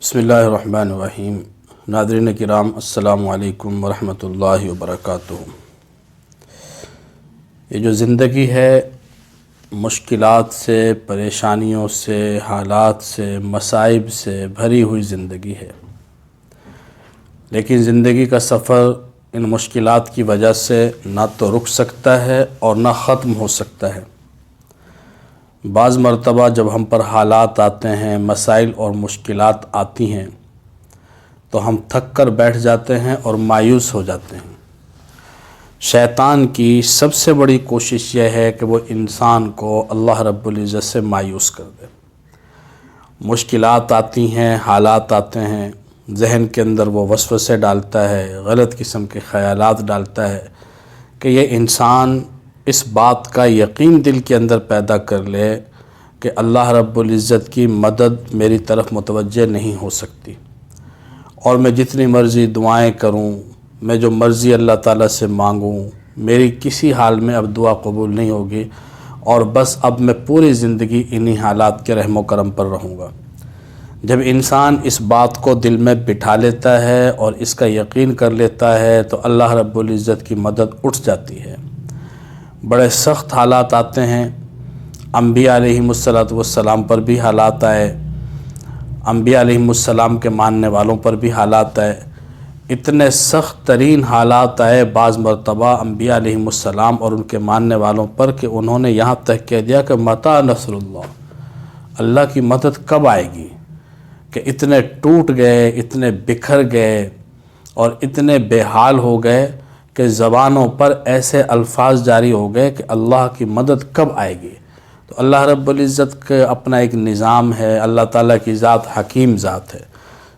بسم اللہ الرحمن الرحیم۔ ناظرین کرام، السلام علیکم ورحمۃ اللہ وبرکاتہ۔ یہ جو زندگی ہے مشکلات سے، پریشانیوں سے، حالات سے، مصائب سے بھری ہوئی زندگی ہے، لیکن زندگی کا سفر ان مشکلات کی وجہ سے نہ تو رک سکتا ہے اور نہ ختم ہو سکتا ہے۔ بعض مرتبہ جب ہم پر حالات آتے ہیں، مسائل اور مشکلات آتی ہیں، تو ہم تھک کر بیٹھ جاتے ہیں اور مایوس ہو جاتے ہیں۔ شیطان کی سب سے بڑی کوشش یہ ہے کہ وہ انسان کو اللہ رب العزت سے مایوس کر دے۔ مشکلات آتی ہیں، حالات آتے ہیں، ذہن کے اندر وہ وسوسے ڈالتا ہے، غلط قسم کے خیالات ڈالتا ہے کہ یہ انسان اس بات کا یقین دل کے اندر پیدا کر لے کہ اللہ رب العزت کی مدد میری طرف متوجہ نہیں ہو سکتی، اور میں جتنی مرضی دعائیں کروں، میں جو مرضی اللہ تعالیٰ سے مانگوں، میری کسی حال میں اب دعا قبول نہیں ہوگی، اور بس اب میں پوری زندگی انہی حالات کے رحم و کرم پر رہوں گا۔ جب انسان اس بات کو دل میں بٹھا لیتا ہے اور اس کا یقین کر لیتا ہے تو اللہ رب العزت کی مدد اٹھ جاتی ہے۔ بڑے سخت حالات آتے ہیں، انبیاء علیہم السلام پر بھی حالات آئے، انبیاء علیہم السلام کے ماننے والوں پر بھی حالات آئے، اتنے سخت ترین حالات آئے بعض مرتبہ انبیاء علیہم السلام اور ان کے ماننے والوں پر کہ انہوں نے یہاں تک کہہ دیا کہ متی نصر اللہ، اللہ کی مدد کب آئے گی، کہ اتنے ٹوٹ گئے، اتنے بکھر گئے اور اتنے بے حال ہو گئے کہ زبانوں پر ایسے الفاظ جاری ہو گئے کہ اللہ کی مدد کب آئے گی۔ تو اللہ رب العزت کا اپنا ایک نظام ہے، اللہ تعالیٰ کی ذات حکیم ذات ہے۔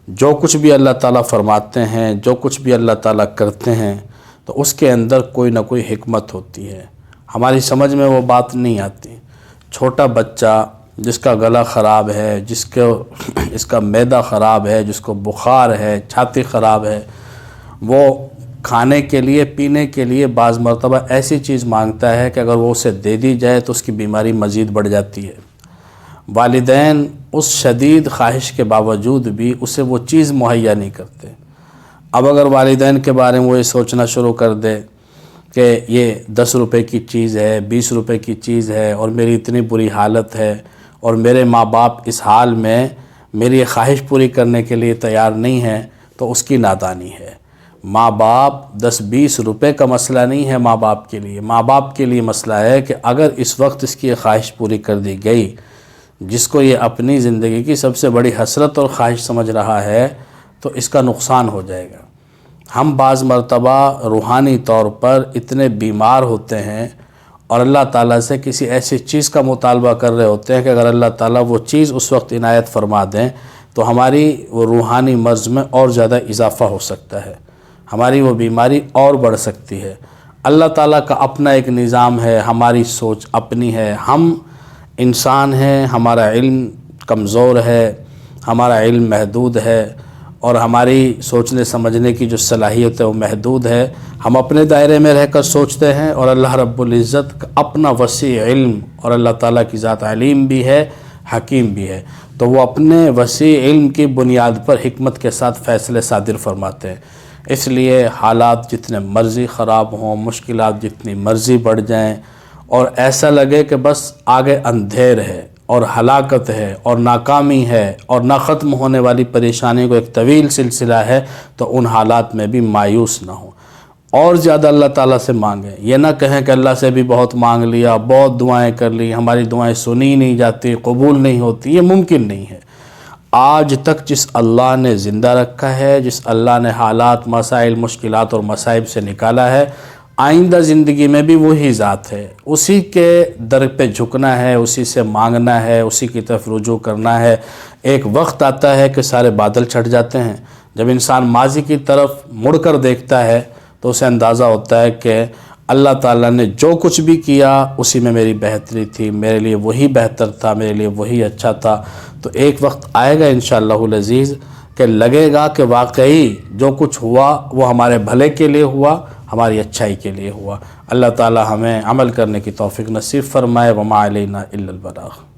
جو کچھ بھی اللہ تعالیٰ فرماتے ہیں، جو کچھ بھی اللہ تعالیٰ کرتے ہیں، تو اس کے اندر کوئی نہ کوئی حکمت ہوتی ہے، ہماری سمجھ میں وہ بات نہیں آتی۔ چھوٹا بچہ جس کا گلا خراب ہے، جس کا معدہ خراب ہے، جس کو بخار ہے، چھاتی خراب ہے، وہ کھانے کے لیے، پینے کے لیے بعض مرتبہ ایسی چیز مانگتا ہے کہ اگر وہ اسے دے دی جائے تو اس کی بیماری مزید بڑھ جاتی ہے۔ والدین اس شدید خواہش کے باوجود بھی اسے وہ چیز مہیا نہیں کرتے۔ اب اگر والدین کے بارے میں وہ یہ سوچنا شروع کر دے کہ یہ 10 روپے کی چیز ہے، 20 روپے کی چیز ہے، اور میری اتنی بری حالت ہے، اور میرے ماں باپ اس حال میں میری یہ خواہش پوری کرنے کے لیے تیار نہیں ہیں، تو اس کی نادانی ہے۔ ماں باپ 10-20 روپے کا مسئلہ نہیں ہے ماں باپ کے لیے، ماں باپ کے لیے مسئلہ ہے کہ اگر اس وقت اس کی یہ خواہش پوری کر دی گئی، جس کو یہ اپنی زندگی کی سب سے بڑی حسرت اور خواہش سمجھ رہا ہے، تو اس کا نقصان ہو جائے گا۔ ہم بعض مرتبہ روحانی طور پر اتنے بیمار ہوتے ہیں اور اللہ تعالیٰ سے کسی ایسی چیز کا مطالبہ کر رہے ہوتے ہیں کہ اگر اللہ تعالیٰ وہ چیز اس وقت عنایت فرما دیں تو ہماری وہ روحانی مرض میں اور زیادہ اضافہ ہو سکتا ہے، ہماری وہ بیماری اور بڑھ سکتی ہے۔ اللہ تعالیٰ کا اپنا ایک نظام ہے، ہماری سوچ اپنی ہے۔ ہم انسان ہیں، ہمارا علم کمزور ہے، ہمارا علم محدود ہے، اور ہماری سوچنے سمجھنے کی جو صلاحیت ہے وہ محدود ہے۔ ہم اپنے دائرے میں رہ کر سوچتے ہیں، اور اللہ رب العزت کا اپنا وسیع علم، اور اللہ تعالیٰ کی ذات علیم بھی ہے، حکیم بھی ہے، تو وہ اپنے وسیع علم کی بنیاد پر حکمت کے ساتھ فیصلے صادر فرماتے ہیں۔ اس لیے حالات جتنے مرضی خراب ہوں، مشکلات جتنی مرضی بڑھ جائیں، اور ایسا لگے کہ بس آگے اندھیر ہے اور ہلاکت ہے اور ناکامی ہے اور نہ ختم ہونے والی پریشانی کو ایک طویل سلسلہ ہے، تو ان حالات میں بھی مایوس نہ ہوں، اور زیادہ اللہ تعالیٰ سے مانگیں۔ یہ نہ کہیں کہ اللہ سے بھی بہت مانگ لیا، بہت دعائیں کر لی، ہماری دعائیں سنی نہیں جاتی، قبول نہیں ہوتی، یہ ممکن نہیں ہے۔ آج تک جس اللہ نے زندہ رکھا ہے، جس اللہ نے حالات، مسائل، مشکلات اور مصائب سے نکالا ہے، آئندہ زندگی میں بھی وہی ذات ہے، اسی کے در پہ جھکنا ہے، اسی سے مانگنا ہے، اسی کی طرف رجوع کرنا ہے۔ ایک وقت آتا ہے کہ سارے بادل چھٹ جاتے ہیں، جب انسان ماضی کی طرف مڑ کر دیکھتا ہے تو اسے اندازہ ہوتا ہے کہ اللہ تعالیٰ نے جو کچھ بھی کیا اسی میں میری بہتری تھی، میرے لیے وہی بہتر تھا، میرے لیے وہی اچھا تھا۔ تو ایک وقت آئے گا انشاءاللہ العزیز کہ لگے گا کہ واقعی جو کچھ ہوا وہ ہمارے بھلے کے لیے ہوا، ہماری اچھائی کے لیے ہوا۔ اللہ تعالیٰ ہمیں عمل کرنے کی توفیق نصیب فرمائے۔ وما علینا الا البلاغ۔